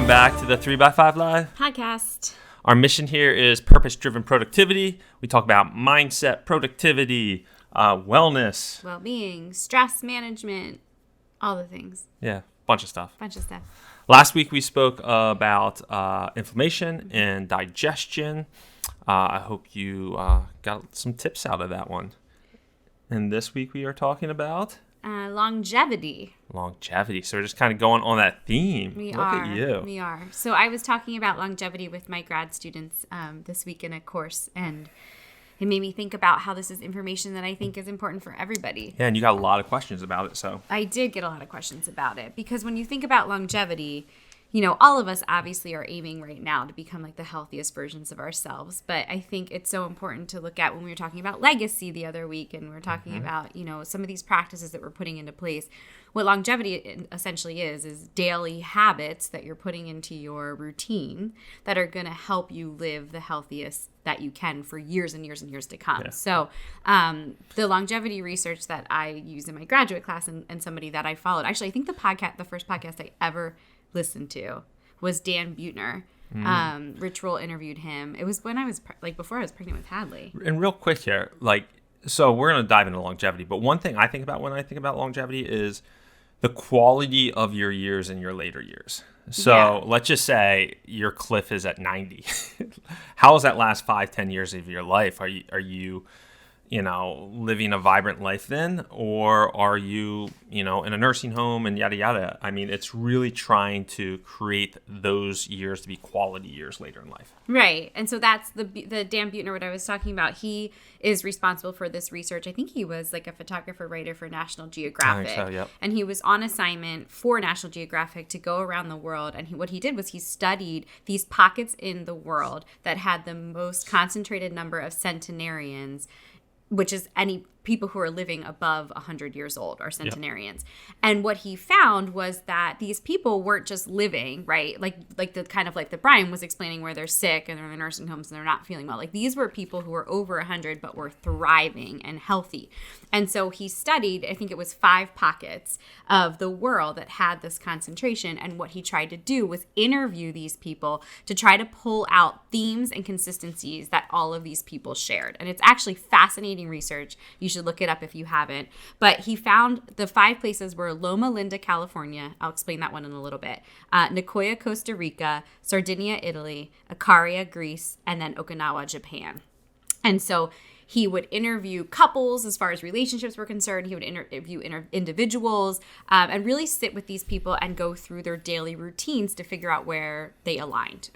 back to the 3x5 Live podcast. Our mission here is purpose-driven productivity. We talk about mindset, productivity, wellness. Well-being, stress management, all the things. Yeah, bunch of stuff. Last week we spoke about inflammation and digestion. I hope you got some tips out of that one. And this week we are talking about... longevity. So we're just kind of going on that theme. We Look at you. We are. So I was talking about longevity with my grad students this week in a course, and it made me think about how this is information that I think is important for everybody. Yeah, and you got a lot of questions about it, so. I did get a lot of questions about it, because when you think about longevity, you know, all of us obviously are aiming right now to become like the healthiest versions of ourselves. But I think it's so important to look at when we were talking about legacy the other week, and we were talking about, you know, some of these practices that we're putting into place. What longevity essentially is daily habits that you're putting into your routine that are going to help you live the healthiest that you can for years and years and years to come. Yeah. So the longevity research that I use in my graduate class and somebody that I followed, actually, I think the first podcast I ever listened to was Dan Buettner. Rich Roll interviewed him. It was when I was before I was pregnant with Hadley. And real quick here, so we're going to dive into longevity, but one thing I think about when I think about longevity is the quality of your years and your later years. So let's just say your cliff is at 90. How is that last 5-10 years of your life? Are you living a vibrant life then? Or are you, in a nursing home and yada, yada? I mean, it's really trying to create those years to be quality years later in life. Right. And so that's the Dan Buettner, what I was talking about. He is responsible for this research. I think he was like a photographer, writer for National Geographic. I think so, yep. And he was on assignment for National Geographic to go around the world. And what he did was he studied these pockets in the world that had the most concentrated number of centenarians, which is any people who are living above 100 years old are centenarians. Yep. And what he found was that these people weren't just living, right? Like the kind of like that Bryan was explaining, where they're sick and they're in the nursing homes and they're not feeling well. Like, these were people who were over 100 but were thriving and healthy. And so he studied, I think it was 5 pockets of the world that had this concentration. And what he tried to do was interview these people to try to pull out themes and consistencies that all of these people shared. And it's actually fascinating research. You should look it up if you haven't. But he found the 5 places were Loma Linda, California. I'll explain that one in a little bit. Nicoya, Costa Rica, Sardinia, Italy, Ikaria, Greece, and then Okinawa, Japan. And so he would interview couples as far as relationships were concerned. He would interview individuals and really sit with these people and go through their daily routines to figure out where they aligned.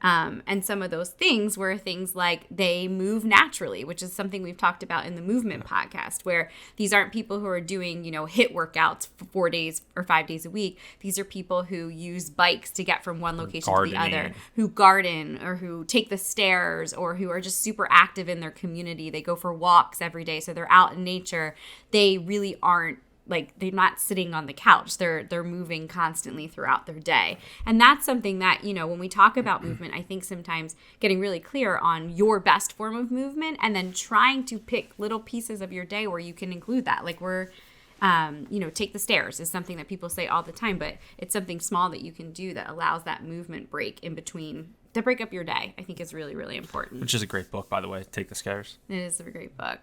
And some of those things were things like they move naturally, which is something we've talked about in the movement podcast, where these aren't people who are doing, HIIT workouts for 4 days or 5 days a week. These are people who use bikes to get from one location to the other, who garden or who take the stairs or who are just super active in their community. They go for walks every day. So they're out in nature. They really aren't, they're not sitting on the couch. They're moving constantly throughout their day. And that's something that, when we talk about movement, I think sometimes getting really clear on your best form of movement and then trying to pick little pieces of your day where you can include that. Take the stairs is something that people say all the time, but it's something small that you can do that allows that movement break in between to break up your day, I think is really, really important. Which is a great book, by the way, Take the Stairs. It is a great book.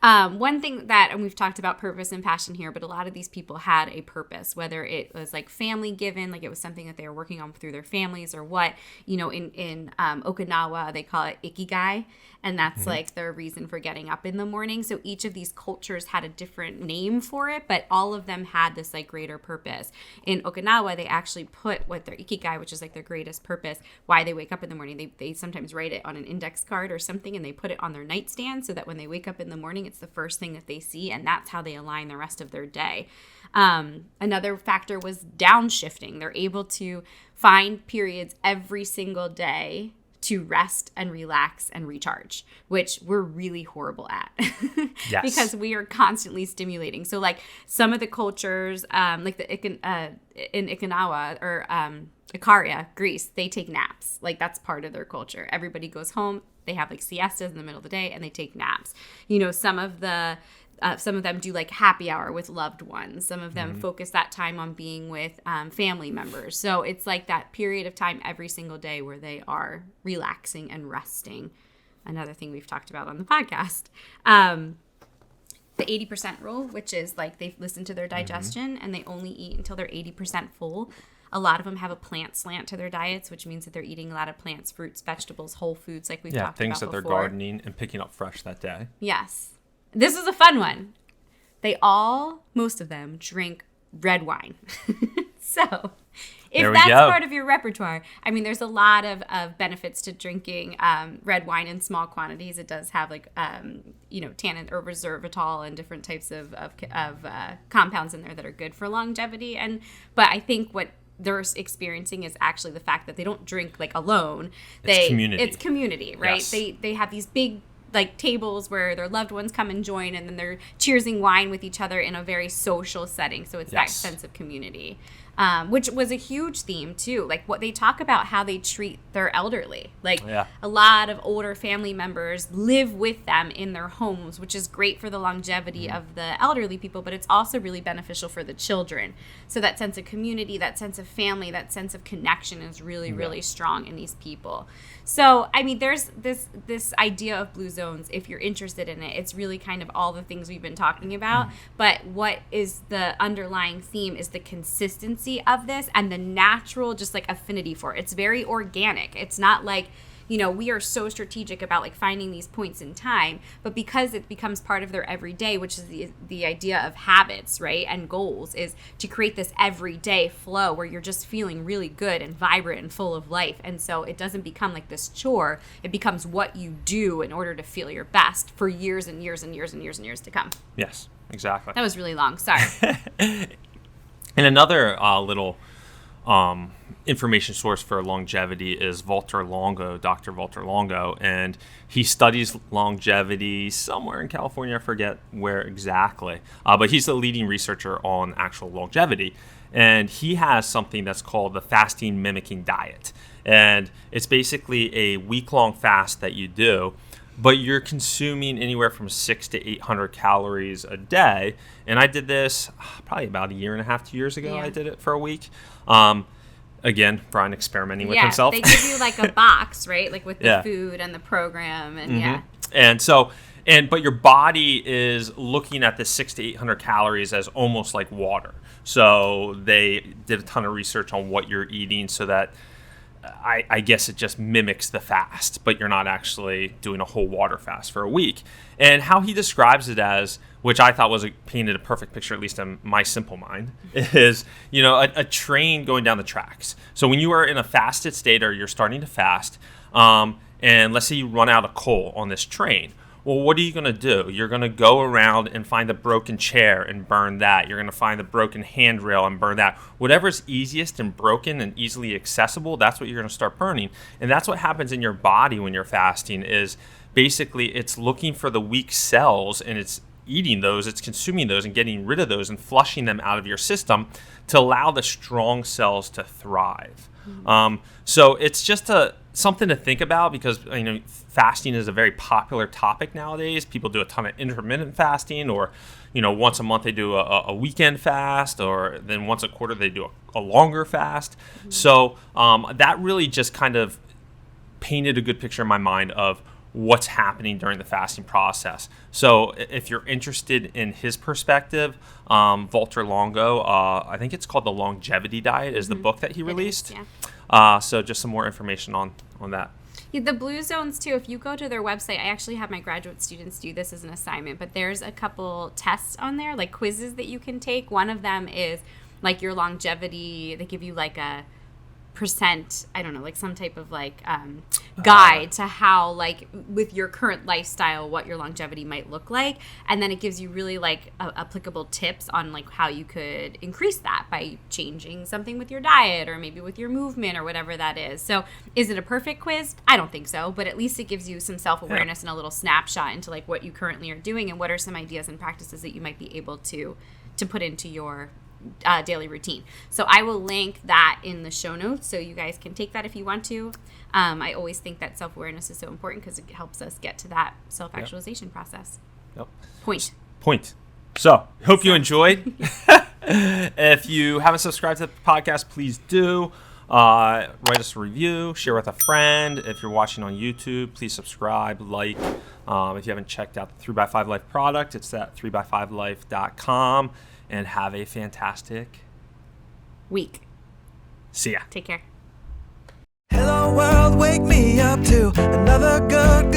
One thing and we've talked about purpose and passion here, but a lot of these people had a purpose, whether it was family given, it was something that they were working on through their families or what, in Okinawa, they call it ikigai. And that's their reason for getting up in the morning. So each of these cultures had a different name for it, but all of them had this greater purpose. In Okinawa, they actually put what their ikigai, which is their greatest purpose, why they wake up in the morning. They sometimes write it on an index card or something, and they put it on their nightstand so that when they wake up in the morning, it's the first thing that they see, and that's how they align the rest of their day. Another factor was downshifting. They're able to find periods every single day to rest and relax and recharge, which we're really horrible at. Yes. Because we are constantly stimulating. So some of the cultures, in Okinawa or Ikaria, Greece, they take naps. That's part of their culture. Everybody goes home. They have siestas in the middle of the day and they take naps. Some of the Some of them do like happy hour with loved ones. Some of them focus that time on being with family members. So it's like that period of time every single day where they are relaxing and resting. Another thing we've talked about on the podcast. The 80% rule, which is like they listen to their digestion and they only eat until they're 80% full. A lot of them have a plant slant to their diets, which means that they're eating a lot of plants, fruits, vegetables, whole foods like we've talked about before. Yeah, things that they're gardening and picking up fresh that day. Yes. This is a fun one. Most of them drink red wine. So if that's part of your repertoire, I mean, there's a lot of benefits to drinking red wine in small quantities. It does have like, tannin or resveratrol and different types of compounds in there that are good for longevity. But I think what they're experiencing is actually the fact that they don't drink like alone. It's community. It's community, right? Yes. They have these big like tables where their loved ones come and join, and then they're cheersing wine with each other in a very social setting. So it's that sense of community, which was a huge theme too. Like what they talk about how they treat their elderly. Like a lot of older family members live with them in their homes, which is great for the longevity of the elderly people, but it's also really beneficial for the children. So that sense of community, that sense of family, that sense of connection is really, really strong in these people. So, I mean, there's this idea of blue zones. If you're interested in it, it's really kind of all the things we've been talking about. But what is the underlying theme is the consistency of this and the natural, just like affinity for it. It's very organic. It's not like, we are so strategic about like finding these points in time, but because it becomes part of their everyday, which is the idea of habits, right? And goals is to create this everyday flow where you're just feeling really good and vibrant and full of life. And so it doesn't become like this chore. It becomes what you do in order to feel your best for years and years and years and years and years to come. Yes, exactly. That was really long. Sorry. And another little information source for longevity is Valter Longo, Dr. Valter Longo, and he studies longevity somewhere in California. I forget where exactly, but he's the leading researcher on actual longevity, and he has something that's called the fasting mimicking diet, and it's basically a week-long fast that you do, but you're consuming anywhere from 600 to 800 calories a day. And I did this probably about a year and a half, 2 years ago. I did it for a week. Again, Bryan experimenting with himself. They give you like a box, right? Like with the food and the program and And so, but your body is looking at the 600 to 800 calories as almost like water. So they did a ton of research on what you're eating so that I guess it just mimics the fast, but you're not actually doing a whole water fast for a week. And how he describes it as, which I thought painted a perfect picture, at least in my simple mind, is, a train going down the tracks. So when you are in a fasted state or you're starting to fast, and let's say you run out of coal on this train, well, what are you going to do? You're going to go around and find a broken chair and burn that. You're going to find a broken handrail and burn that. Whatever's easiest and broken and easily accessible, that's what you're going to start burning. And that's what happens in your body when you're fasting is basically it's looking for the weak cells and it's eating those, it's consuming those and getting rid of those and flushing them out of your system to allow the strong cells to thrive. So it's just something to think about because fasting is a very popular topic nowadays. People do a ton of intermittent fasting, or once a month they do a weekend fast, or then once a quarter they do a longer fast. So that really just kind of painted a good picture in my mind of what's happening during the fasting process. So if you're interested in his perspective, Valter Longo, I think it's called The Longevity Diet is the book that he released. So just some more information on that. Yeah, the blue zones too, if you go to their website, I actually have my graduate students do this as an assignment, but there's a couple tests on there, like quizzes that you can take. One of them is like your longevity. They give you like a percent, I don't know, like some type of like guide to how, like with your current lifestyle, what your longevity might look like. And then it gives you really like applicable tips on like how you could increase that by changing something with your diet or maybe with your movement or whatever that is. So is it a perfect quiz? I don't think so, but at least it gives you some self-awareness and a little snapshot into like what you currently are doing and what are some ideas and practices that you might be able to put into your daily routine. So I will link that in the show notes so you guys can take that if you want to. I always think that self-awareness is so important because it helps us get to that self-actualization process. Yep. Point. point. So, hope you enjoyed. If you haven't subscribed to the podcast, please do. Write us a review, share with a friend. If you're watching on YouTube, please subscribe, like. If you haven't checked out the 3x5 Life product, it's at 3x5life.com. And have a fantastic week. See ya. Take care. Hello world, wake me up to another good